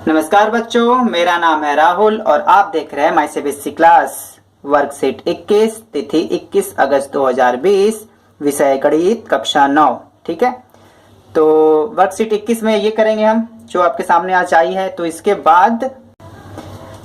नमस्कार बच्चों, मेरा नाम है राहुल और आप देख रहे हैं माय सीबीएसई क्लास। वर्कशीट 21, तिथि 21 अगस्त 2020, विषय गणित कक्षा 9। ठीक है, तो वर्कशीट 21 में ये करेंगे हम जो आपके सामने आज आई है। तो इसके बाद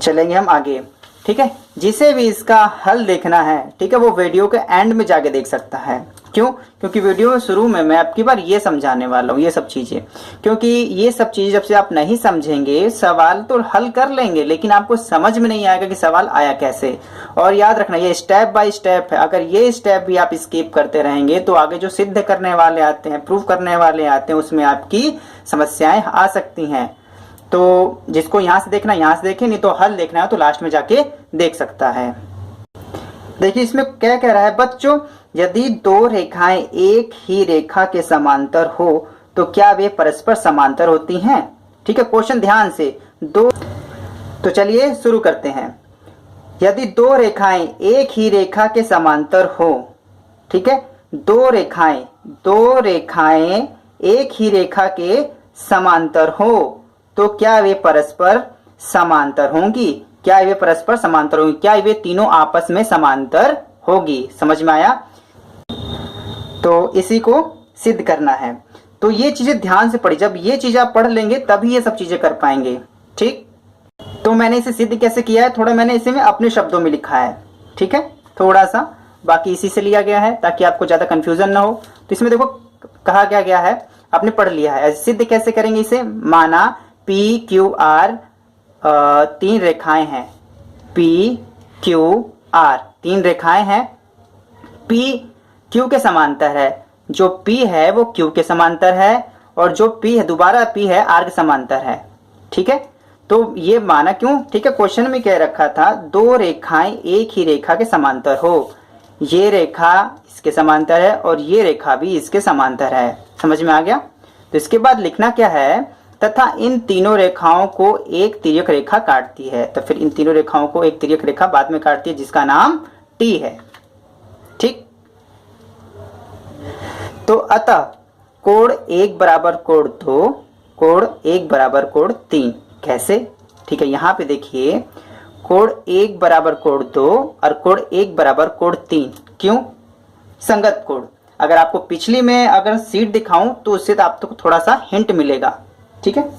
चलेंगे हम आगे। ठीक है, जिसे भी इसका हल देखना है, ठीक है, वो वीडियो के एंड में जाके देख सकता है। क्यों? क्योंकि वीडियो में शुरू में मैं आपकी बार ये समझाने वाला हूँ ये सब चीजें, क्योंकि ये सब चीजें जब से आप नहीं समझेंगे, सवाल तो हल कर लेंगे लेकिन आपको समझ में नहीं आएगा कि सवाल आया कैसे। और याद रखना, ये स्टेप बाय स्टेप है। अगर ये स्टेप भी आप स्किप करते रहेंगे तो आगे जो सिद्ध करने वाले आते हैं, प्रूफ करने वाले आते हैं, उसमें आपकी समस्याएं आ सकती हैं। तो जिसको यहाँ से देखना यहाँ से देखे, नहीं तो हल देखना है तो लास्ट में जाके देख सकता है। देखिए इसमें क्या कह रहा है बच्चों, यदि दो रेखाएं एक ही रेखा के समांतर हो तो क्या वे परस्पर समांतर होती हैं? ठीक है, क्वेश्चन ध्यान से दो। तो चलिए शुरू करते हैं। यदि दो रेखाएं एक ही रेखा के समांतर हो, ठीक है, दो रेखाएं एक ही रेखा के समांतर हो तो क्या वे परस्पर समांतर होंगी? क्या वे परस्पर समांतर होंगी? क्या वे तीनों आपस में समांतर होगी? समझ में आया? तो इसी को सिद्ध करना है। तो ये चीजें ध्यान से पढ़ी, जब ये चीजें आप पढ़ लेंगे तभी ये सब चीजें कर पाएंगे। ठीक, तो मैंने इसे सिद्ध कैसे किया है, थोड़ा मैंने इसे में अपने शब्दों में लिखा है। ठीक है, थोड़ा सा बाकी इसी से लिया गया है ताकि आपको ज्यादा कंफ्यूजन ना हो। तो इसमें देखो कहा क्या गया है, आपने पढ़ लिया है। सिद्ध कैसे करेंगे इसे? माना पी क्यू आर तीन रेखाएं हैं, पी क्यू आर तीन रेखाएं हैं, पी क्यू के समांतर है, जो P है वो Q के समांतर है, और जो P है दोबारा P है R के समांतर है। ठीक है, तो ये माना क्यों? ठीक है, क्वेश्चन में कह रखा था दो रेखाएं एक ही रेखा के समांतर हो, ये रेखा इसके समांतर है और ये रेखा भी इसके समांतर है। समझ में आ गया? तो इसके बाद लिखना क्या है, तथा इन तीनों रेखाओं को एक तिर्यक रेखा काटती है। तो फिर इन तीनों रेखाओं को एक तिर्यक रेखा बाद में काटती है जिसका नाम T है। ठीक, तो अतः कोण 1 बराबर कोण 2, कोण 1 बराबर कोण 3। कैसे? ठीक है, यहां पे देखिए कोण 1 बराबर कोण 2 और कोण 1 बराबर कोण 3। क्यों? संगत कोण। अगर आपको पिछली में अगर सीट दिखाऊं तो उससे तो आपको थोड़ा सा हिंट मिलेगा। ठीक है,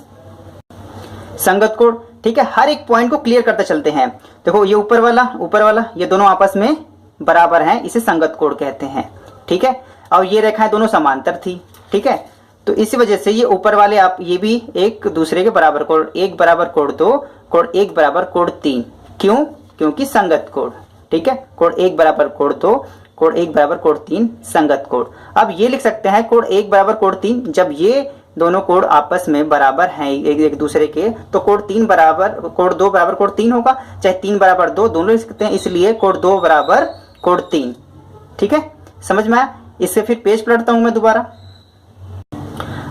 संगत कोण। ठीक है, हर एक पॉइंट को क्लियर करते चलते हैं। देखो ये ऊपर वाला ये दोनों आपस में बराबर हैं, इसे संगत कोण कहते हैं। ठीक है, और ये रेखाएं दोनों समांतर थी। ठीक है, तो इसी वजह से ये ऊपर वाले आप ये भी एक दूसरे के बराबर, कोण 1 बराबर कोण 2, कोण 1 बराबर कोण 3। क्यों? क्योंकि संगत कोण। ठीक है, कोण 1 बराबर कोण 2, कोण 1 बराबर कोण 3, संगत कोण। अब ये लिख सकते हैं कोण 1 बराबर कोण 3, जब ये दोनों कोण आपस में बराबर हैं एक दूसरे के, तो कोण 3 बराबर कोण 2 बराबर कोण 3 होगा, चाहे 3 बराबर 2 दोनों लिख सकते हैं, इसलिए कोण 2 बराबर कोण 3। ठीक है, समझ में आया? इससे फिर पेज पलटता हूं मैं दोबारा।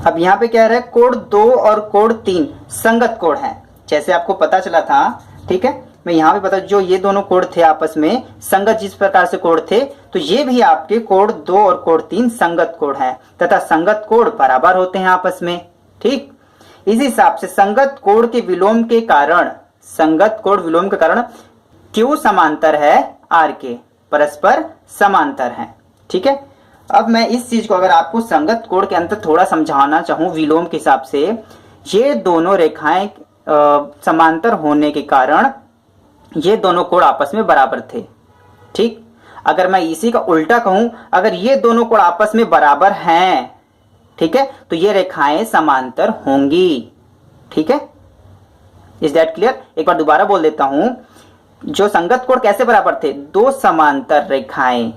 अब यहाँ पे क्या रहा है, कोण 2 और कोण 3 संगत कोण है, जैसे आपको पता चला था। ठीक है, मैं यहाँ पे बता, जो ये दोनों कोण थे आपस में संगत, जिस प्रकार से कोण थे, तो ये भी आपके कोण 2 और कोण 3 संगत कोण है, तथा संगत कोण बराबर होते हैं आपस में। ठीक, इस हिसाब से संगत कोण के विलोम के कारण, संगत कोण विलोम के कारण Q समांतर है R के, परस्पर समांतर है। ठीक है, अब मैं इस चीज को अगर आपको संगत कोण के अंतर थोड़ा समझाना चाहूं विलोम के हिसाब से, ये दोनों रेखाएं समांतर होने के कारण ये दोनों कोण आपस में बराबर थे। ठीक, अगर मैं इसी का उल्टा कहूं, अगर ये दोनों कोण आपस में बराबर हैं, ठीक है, तो ये रेखाएं समांतर होंगी। ठीक है, इज दैट क्लियर? एक बार दोबारा बोल देता हूं, जो संगत कोण कैसे बराबर थे, दो समांतर रेखाएं।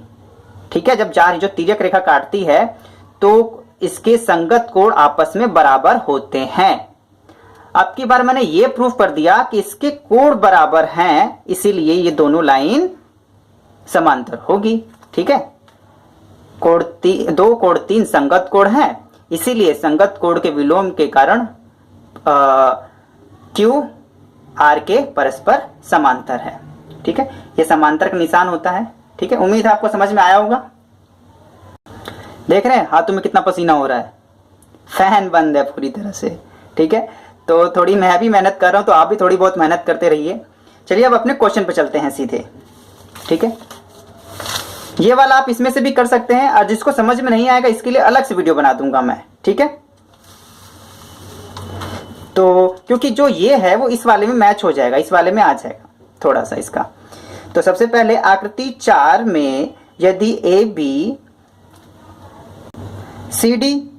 ठीक है, जब जो तिर्यक रेखा काटती है तो इसके संगत कोण आपस में बराबर होते हैं। अब की बार मैंने ये प्रूफ कर दिया कि इसके कोण बराबर हैं, इसीलिए ये दोनों लाइन समांतर होगी। ठीक है, कोण 2 कोण 3 संगत कोण है, इसीलिए संगत कोण के विलोम के कारण Q R के परस्पर समांतर है। ठीक है, ये समांतर का निशान होता है। ठीक है, उम्मीद है आपको समझ में आया होगा। देख रहे हैं हाथों में कितना पसीना हो रहा है, फैन बंद है पूरी तरह से। ठीक है, तो थोड़ी मैं भी मेहनत कर रहा हूँ, तो आप भी थोड़ी बहुत मेहनत करते रहिए। चलिए अब अपने क्वेश्चन पे चलते हैं सीधे। ठीक है, ये वाला आप इसमें से भी कर सकते हैं, और जिसको समझ में नहीं आएगा इसके लिए अलग से वीडियो बना दूंगा मैं। ठीक है, तो क्योंकि जो ये है वो इस वाले में मैच हो जाएगा, इस वाले में आ जाएगा थोड़ा सा इसका। तो सबसे पहले आकृति 4 में यदि ए बी सी डी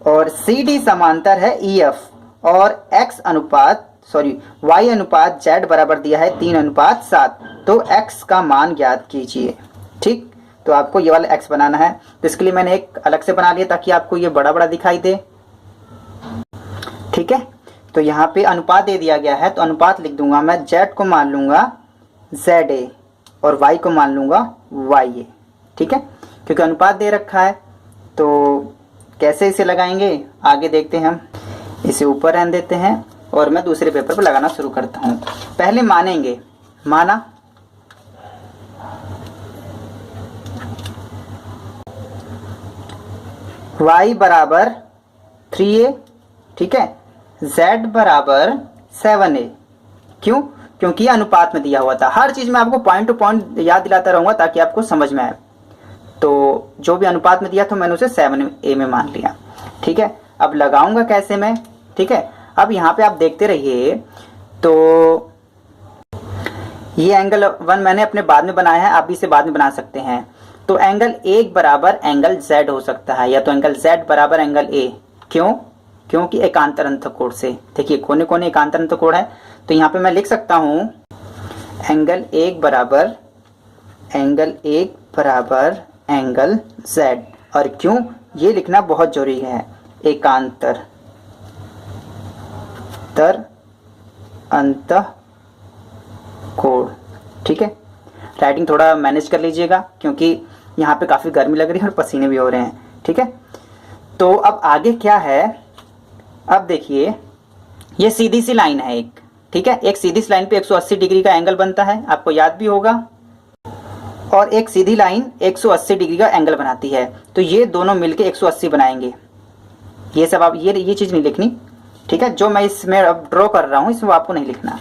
और सी डी समांतर है ई एफ, और x अनुपात y अनुपात z बराबर दिया है 3:7, तो x का मान ज्ञात कीजिए। ठीक, तो आपको ये वाला x बनाना है, तो इसके लिए मैंने एक अलग से बना लिया ताकि आपको ये बड़ा बड़ा दिखाई दे। ठीक है, तो यहाँ पे अनुपात दे दिया गया है, तो अनुपात लिख दूंगा मैं, z को मान लूंगा ZA और y को मान लूंगा YA। ठीक है, क्योंकि अनुपात दे रखा है, तो कैसे इसे लगाएंगे आगे देखते हैं हम। इसे ऊपर रहने देते हैं और मैं दूसरे पेपर पर लगाना शुरू करता हूं। पहले मानेंगे, माना y बराबर 3a, ठीक है, z बराबर 7a। क्यों? क्योंकि यह अनुपात में दिया हुआ था। हर चीज में आपको पॉइंट टू पॉइंट याद दिलाता रहूंगा ताकि आपको समझ में आए। तो जो भी अनुपात में दिया था मैंने उसे 7a में मान लिया। ठीक है, अब लगाऊंगा कैसे मैं। ठीक है, अब यहाँ पे आप देखते रहिए, तो ये एंगल 1 मैंने अपने बाद में बनाया है, आप भी इसे बाद में बना सकते हैं। तो एंगल 1 बराबर एंगल z हो सकता है, या तो एंगल z बराबर एंगल a। क्यों? क्योंकि एकांतर अंतःकोण से, देखिए कोने कोने एकांतर अंतःकोण है, तो यहाँ पे मैं लिख सकता हूं एंगल 1 बराबर एंगल z। और क्यों ये लिखना बहुत जरूरी है, एकांतर अंतःकोण। ठीक है, राइटिंग थोड़ा मैनेज कर लीजिएगा क्योंकि यहाँ पे काफी गर्मी लग रही है और पसीने भी हो रहे हैं। ठीक है, तो अब आगे क्या है, अब देखिए ये सीधी सी लाइन है एक। ठीक है, एक सीधी सी लाइन पे 180 डिग्री का एंगल बनता है, आपको याद भी होगा, और एक सीधी लाइन 180 डिग्री का एंगल बनाती है। तो ये दोनों मिलके 180 बनाएंगे। ये सब आप ये चीज नहीं लिखनी। ठीक है, जो मैं इसमें अब ड्रॉ कर रहा हूं इसमें आपको नहीं लिखना।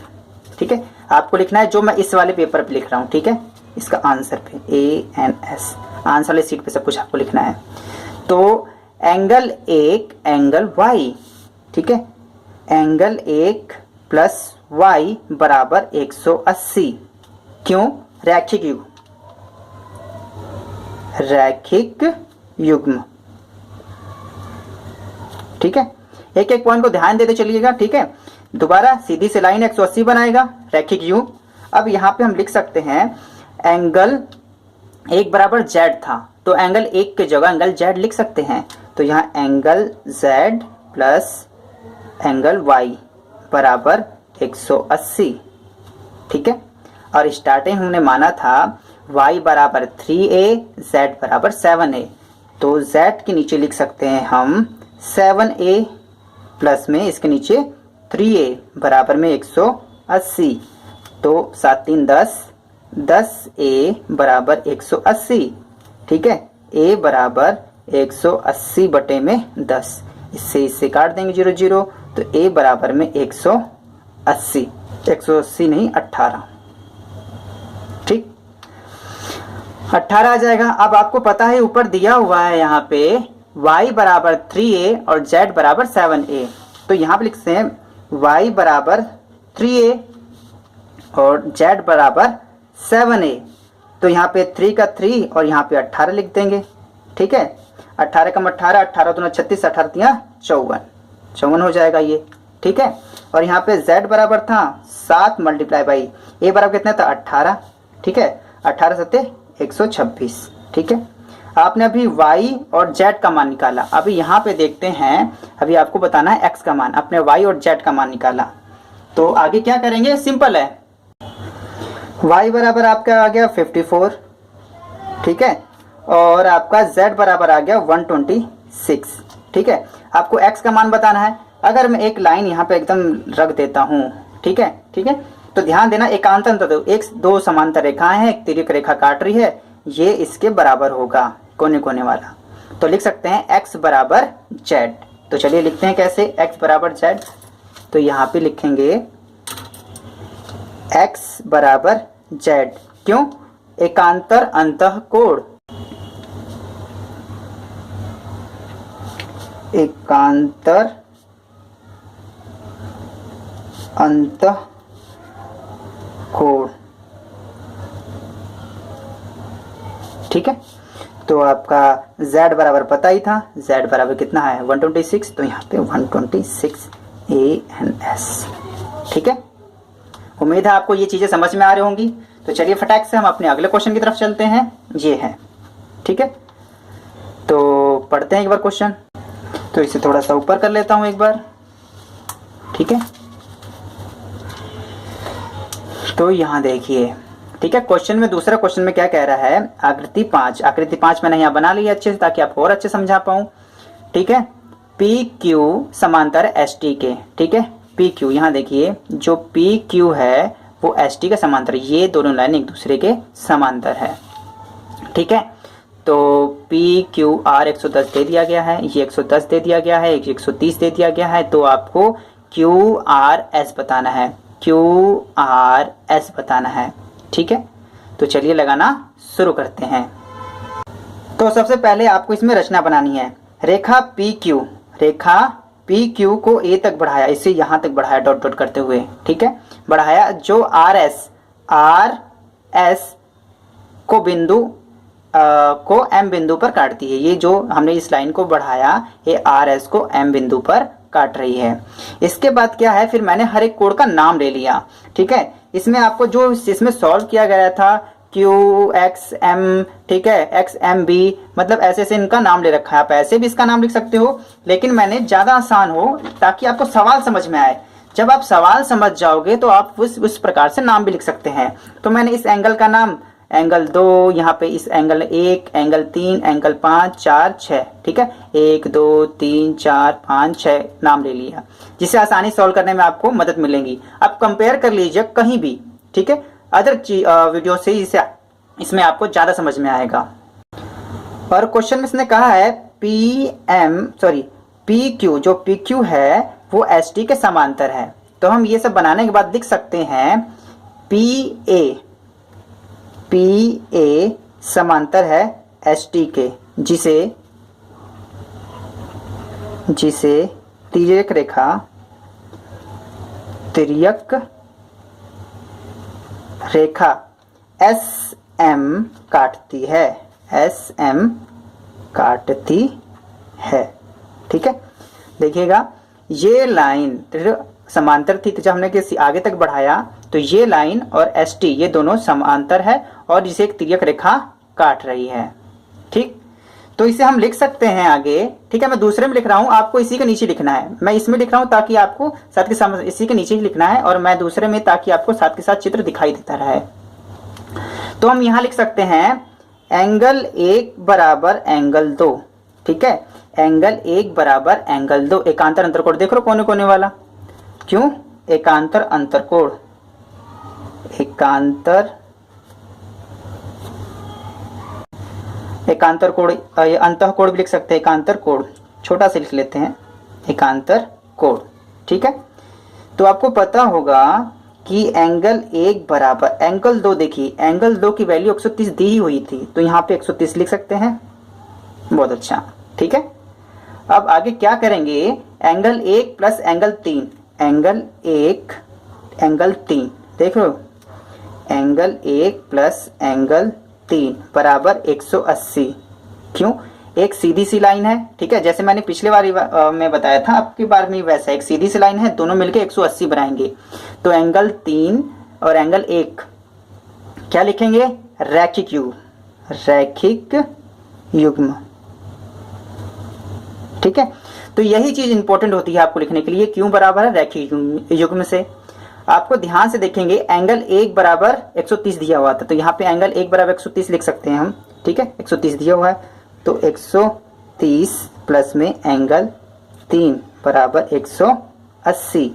ठीक है, आपको लिखना है जो मैं इस वाले पेपर पे लिख रहा हूं। ठीक है, इसका आंसर पे ANS, आंसर वाले सीट पे सब कुछ आपको लिखना है। तो एंगल 1 एंगल y, ठीक है, एंगल 1 प्लस y बराबर 180। क्यों? रैखिक युग्म। ठीक है, एक एक पॉइंट को ध्यान देते चलिएगा। ठीक है, दोबारा सीधी से लाइन 180 बनाएगा, रैखिक युग्म। अब यहाँ पे हम लिख सकते हैं एंगल 1 बराबर z था, तो एंगल 1 के जगह एंगल z लिख सकते हैं। तो यहाँ angle z plus angle y बराबर 180। ठीक है, और स्टार्टिंग हमने माना था y बराबर 3a, z बराबर 7a। तो z के नीचे लिख सकते हैं हम 7a प्लस में इसके नीचे 3a बराबर में 180। तो 7 3 10, 10a बराबर 180। ठीक है, a बराबर 180 बटे में 10, इससे काट देंगे 0 0, तो a बराबर में 180 नहीं 18। ठीक, 18 आ जाएगा। अब आपको पता है ऊपर दिया हुआ है यहाँ पे y बराबर 3a और z बराबर 7a। तो यहाँ पे लिखते हैं y बराबर 3a और z बराबर 7a। तो यहाँ पे 3 का 3 और यहाँ पे 18 लिख देंगे। ठीक है, 18 कम 18, 18 दूना 36, 18 तिया 54 हो जाएगा ये। ठीक है, और यहाँ पे z बराबर था 7 मल्टीप्लाई बाई a बराबर कितना था 18। ठीक है, 18 सत्ते 126। ठीक है, आपने अभी y और z का मान निकाला। अभी यहाँ पे देखते हैं, अभी आपको बताना है x का मान। अपने y और z का मान निकाला, तो आगे क्या करेंगे, सिंपल है। y बराबर आपका आ गया 54। ठीक है, और आपका z बराबर आ गया 126। ठीक है, आपको x का मान बताना है। अगर मैं एक लाइन यहाँ पे एकदम रख देता हूँ, ठीक है, तो ध्यान देना एकांतर, तो एक दो समांतर रेखाएं हैं, एक तिर्यक रेखा काट रही है, ये इसके बराबर होगा कोने कोने वाला। तो लिख सकते हैं x बराबर z। तो चलिए लिखते हैं कैसे, x बराबर z। तो यहाँ पे लिखेंगे x बराबर z। क्यों? एकांतर अंतः कोण, एकांतर अंतः कोण। ठीक है, तो आपका z बराबर पता ही था, z बराबर कितना है 126, तो यहाँ पे 126 ANS। ठीक है, उम्मीद है आपको ये चीजें समझ में आ रही होंगी। तो चलिए फटाक से हम अपने अगले क्वेश्चन की तरफ चलते हैं, ये है। ठीक है, तो पढ़ते हैं एक बार क्वेश्चन। तो इसे थोड़ा सा ऊपर कर लेता हूं एक बार। ठीक है, तो यहां देखिए। ठीक है, क्वेश्चन में दूसरा क्वेश्चन में क्या कह रहा है, आकृति 5 मैंने यहाँ बना ली अच्छे से ताकि आपको और अच्छे समझा पाऊं। ठीक है, पी क्यू समांतर एस टी के। ठीक है, पी क्यू, यहाँ देखिए जो पी क्यू है वो एस टी के समांतर, ये दोनों लाइन एक दूसरे के समांतर है। ठीक है, तो पी क्यू आर 110 दे दिया गया है, ये 110 दे दिया गया है, 130 दे दिया गया है। तो आपको क्यू आर एस बताना है, क्यू आर एस बताना है। ठीक है, तो चलिए लगाना शुरू करते हैं। तो सबसे पहले आपको इसमें रचना बनानी है। रेखा पी क्यू को ए तक बढ़ाया, इसे यहां तक बढ़ाया डॉट डॉट करते हुए। ठीक है, बढ़ाया, जो आर एस को बिंदु को एम बिंदु पर काटती है। ये जो हमने इस लाइन को बढ़ाया, ये आर एस को एम बिंदु पर काट रही है। इसके बाद क्या है, फिर मैंने हर एक कोण का नाम ले लिया। ठीक है, इसमें आपको जो इसमें सॉल्व किया गया था क्यू एक्स एम, ठीक है, एक्स एम बी, मतलब ऐसे ऐसे इनका नाम ले रखा है। आप ऐसे भी इसका नाम लिख सकते हो, लेकिन मैंने ज्यादा आसान हो ताकि आपको सवाल समझ में आए। जब आप सवाल समझ जाओगे तो आप उस प्रकार से नाम भी लिख सकते हैं। तो मैंने इस एंगल का नाम एंगल 2, यहाँ पे इस एंगल 1, एंगल 3, एंगल 5, 4, 6। ठीक है, 1 2 3 4 5 6 नाम ले लिया, जिससे आसानी सॉल्व करने में आपको मदद मिलेगी। आप कंपेयर कर लीजिए कहीं भी, ठीक है, अदर वीडियो से, इसमें आपको ज्यादा समझ में आएगा। और क्वेश्चन में इसने कहा है पी क्यू, जो पी क्यू है वो एस टी के समांतर है। तो हम ये सब बनाने के बाद लिख सकते हैं पी ए समांतर है एस टी के, जिसे तिर्यक रेखा एस एम काटती है। ठीक है, देखिएगा ये लाइन समांतर थी, तो जब हमने किसी आगे तक बढ़ाया तो ये लाइन और एस टी ये दोनों समांतर है और जिसे एक तिर्यक रेखा काट रही है। ठीक, तो इसे हम लिख सकते हैं आगे। ठीक है, मैं दूसरे में लिख रहा हूं, आपको इसी के नीचे लिखना है। मैं इसमें लिख रहा हूं ताकि आपको साथ के साथ इसी के नीचे ही लिखना है, और मैं दूसरे में ताकि आपको साथ के साथ चित्र दिखाई देता रहे। तो हम यहां लिख सकते हैं एंगल 1 बराबर एंगल 2। ठीक है, एंगल 1 बराबर एंगल 2, एकांतर अंतरकोण देख लो कोने कोने वाला। क्यों? एकांतर अंतरकोण, एकांतर कोण, अंतः कोण भी लिख सकते हैं, एकांतर कोण छोटा से लिख लेते हैं, एकांतर कोण। ठीक है, तो आपको पता होगा कि एंगल 1 बराबर एंगल 2, देखिए एंगल 2 की वैल्यू 130 दी ही हुई थी, तो यहाँ पे 130 लिख सकते हैं। बहुत अच्छा, ठीक है। अब आगे क्या करेंगे, angle 1 plus angle 3, angle 1 angle 3 देख लो, एंगल 1 प्लस एंगल 3 बराबर 180। क्यों? एक सीधी सी लाइन है, ठीक है, जैसे मैंने पिछले बार में बताया था, आपकी बार में वैसा एक सीधी सी लाइन है, दोनों मिलके 180 बनाएंगे। तो एंगल 3 और एंगल 1 क्या लिखेंगे, रैखिक युग्म। ठीक है, तो यही चीज इंपॉर्टेंट होती है आपको लिखने के लिए, क्यों बराबर है रैखिक युग्म से। आपको ध्यान से देखेंगे, एंगल 1 बराबर 130 दिया हुआ था, तो यहाँ पे एंगल 1 बराबर 130 लिख सकते हैं हम। ठीक है, 130 दिया हुआ है, तो 130 प्लस में एंगल 3 बराबर 180,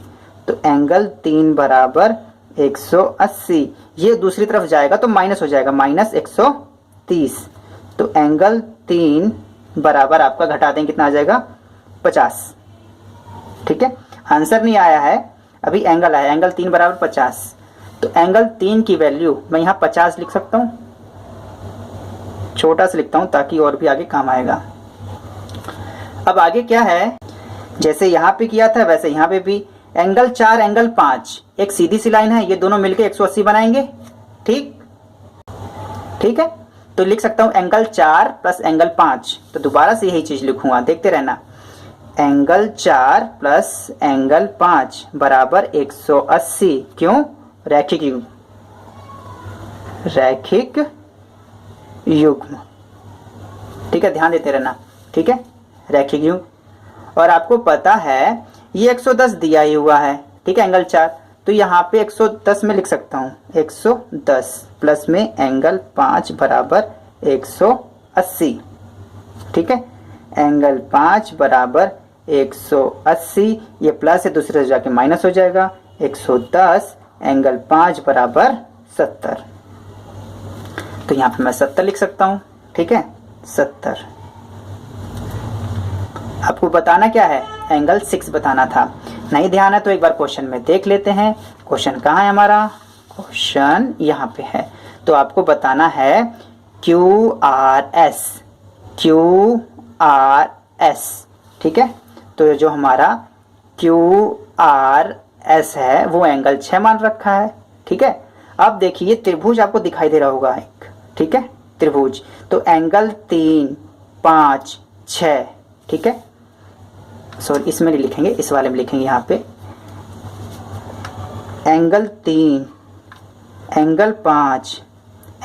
तो एंगल 3 बराबर 180। ये दूसरी तरफ जाएगा तो माइनस हो जाएगा, माइनस 130, तो एंगल 3 बराबर आपका घटा दें कितना आ जाएगा, 50। ठीक है, आंसर नहीं आया है, अभी एंगल आया, एंगल 3 बराबर 50। तो एंगल 3 की वैल्यू मैं यहाँ 50 लिख सकता हूँ, छोटा सा लिखता हूँ ताकि और भी आगे काम आएगा। अब आगे क्या है, जैसे यहाँ पे किया था वैसे यहाँ पे भी एंगल 4 एंगल 5 एक सीधी सी लाइन है, ये दोनों मिलके 180 बनाएंगे। ठीक है, तो लिख सकता हूँ एंगल 4 प्लस एंगल 5। तो दोबारा से यही चीज लिखूंगा, देखते रहना। एंगल 4 प्लस एंगल 5 बराबर 180। क्यों? रैखिक युग्म, रैखिक युग्म। ठीक है, ध्यान देते रहना। ठीक है, रैखिक युग्म। और आपको पता है ये 110 दिया ही हुआ है। ठीक है, एंगल 4, तो यहाँ पे 110 में लिख सकता हूँ, 110 प्लस में एंगल 5 बराबर 180। ठीक है, एंगल 5 बराबर 180, ये प्लस है दूसरे से जाके माइनस हो जाएगा, 110 एंगल 5 बराबर 70। तो यहाँ पे मैं 70 लिख सकता हूँ। ठीक है, 70। आपको बताना क्या है, एंगल 6 बताना था। नहीं ध्यान है तो एक बार क्वेश्चन में देख लेते हैं। क्वेश्चन कहाँ है हमारा? क्वेश्चन यहाँ पे है। तो आपको बताना है QRS, QRS। ठीक है, तो जो हमारा QRS है वो एंगल 6 मान रखा है। ठीक है, अब देखिए त्रिभुज आपको दिखाई दे रहा होगा एक। ठीक है, त्रिभुज, तो एंगल 3 5 6। ठीक है, सॉरी इसमें नहीं लिखेंगे, इस वाले में लिखेंगे। यहाँ पे एंगल 3 एंगल 5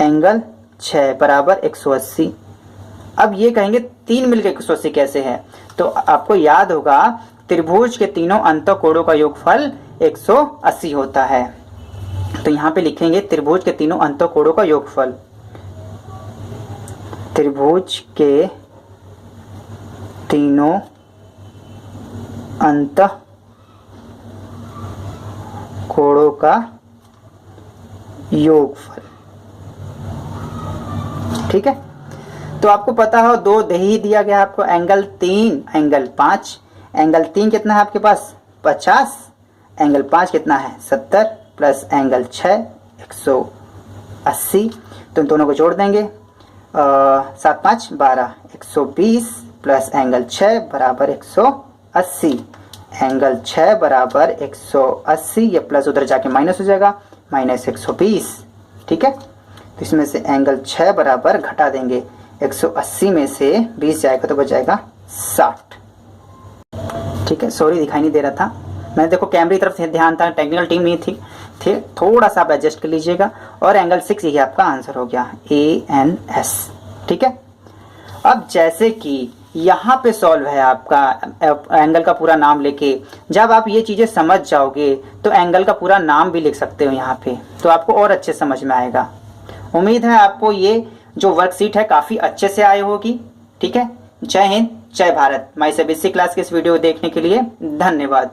एंगल 6 बराबर 180। अब ये कहेंगे 3 मिलकर 180 कैसे है? तो आपको याद होगा त्रिभुज के तीनों अंतःकोणों का योगफल 180 होता है। तो यहाँ पे लिखेंगे त्रिभुज के तीनों अंतःकोणों का योगफल, त्रिभुज के तीनों अंतःकोणों का योगफल। ठीक है, तो आपको पता हो 2 ही दिया गया आपको, एंगल 3 एंगल 5। एंगल 3 कितना है आपके पास? 50। एंगल 5 कितना है? 70 प्लस एंगल 6 180। तो इन दोनों को जोड़ देंगे, 7 5 12, 120 प्लस एंगल 6 बराबर 180। एंगल 6 बराबर 180, ये प्लस उधर जाके माइनस हो जाएगा, माइनस 120। ठीक है, तो इसमें से एंगल 6 बराबर घटा देंगे, 180 में से 20 जाएगा तो बच जाएगा 60। ठीक है, सॉरी दिखाई नहीं दे रहा था, मैं देखो कैमरे की तरफ से ध्यान था, टेक्निकल टीम नहीं थी, थोड़ा सा आप एडजस्ट कर लीजिएगा। और एंगल 6 ये आपका आंसर हो गया, ANS। ठीक है, अब जैसे कि यहाँ पे सॉल्व है आपका एंगल का पूरा नाम लेके, जब आप ये चीजें समझ जाओगे तो एंगल का पूरा नाम भी लिख सकते हो यहाँ पे, तो आपको और अच्छे समझ में आएगा। उम्मीद है आपको ये जो वर्कशीट है काफी अच्छे से आई होगी। ठीक है, जय हिंद जय भारत। माई CBSE क्लास के इस वीडियो को देखने के लिए धन्यवाद।